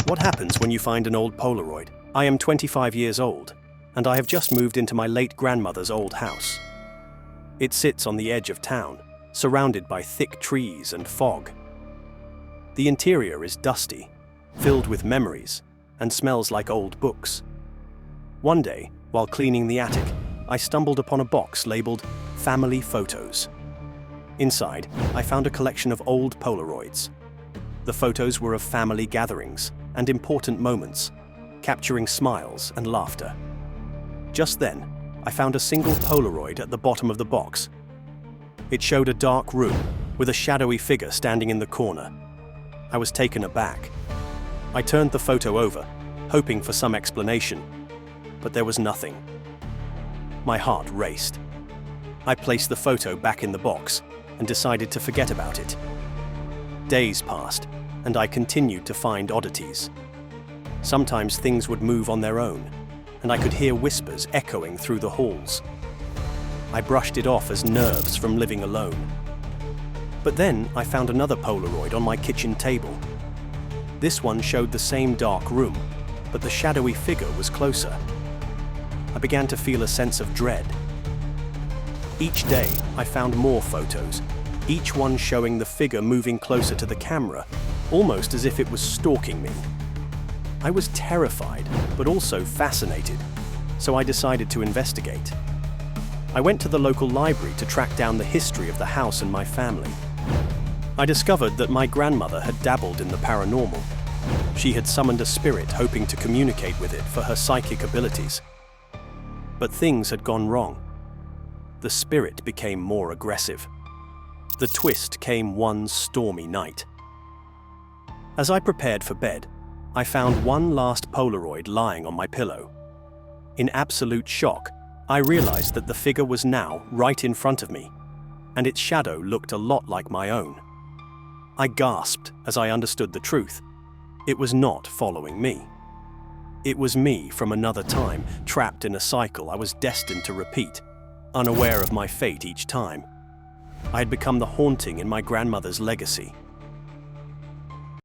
What happens when you find an old Polaroid? I am 25 years old, and I have just moved into my late grandmother's old house. It sits on the edge of town, surrounded by thick trees and fog. The interior is dusty, filled with memories, and smells like old books. One day, while cleaning the attic, I stumbled upon a box labeled Family Photos. Inside, I found a collection of old Polaroids. The photos were of family gatherings and important moments, capturing smiles and laughter. Just then, I found a single Polaroid at the bottom of the box. It showed a dark room with a shadowy figure standing in the corner. I was taken aback. I turned the photo over, hoping for some explanation, but there was nothing. My heart raced. I placed the photo back in the box and decided to forget about it. Days passed, and I continued to find oddities. Sometimes things would move on their own, and I could hear whispers echoing through the halls. I brushed it off as nerves from living alone. But then I found another Polaroid on my kitchen table. This one showed the same dark room, but the shadowy figure was closer. I began to feel a sense of dread. Each day, I found more photos, each one showing the figure moving closer to the camera, almost as if it was stalking me. I was terrified, but also fascinated, so I decided to investigate. I went to the local library to track down the history of the house and my family. I discovered that my grandmother had dabbled in the paranormal. She had summoned a spirit hoping to communicate with it for her psychic abilities. But things had gone wrong. The spirit became more aggressive. The twist came one stormy night. As I prepared for bed, I found one last Polaroid lying on my pillow. In absolute shock, I realized that the figure was now right in front of me, and its shadow looked a lot like my own. I gasped as I understood the truth. It was not following me. It was me from another time, trapped in a cycle I was destined to repeat, unaware of my fate each time. I had become the haunting in my grandmother's legacy.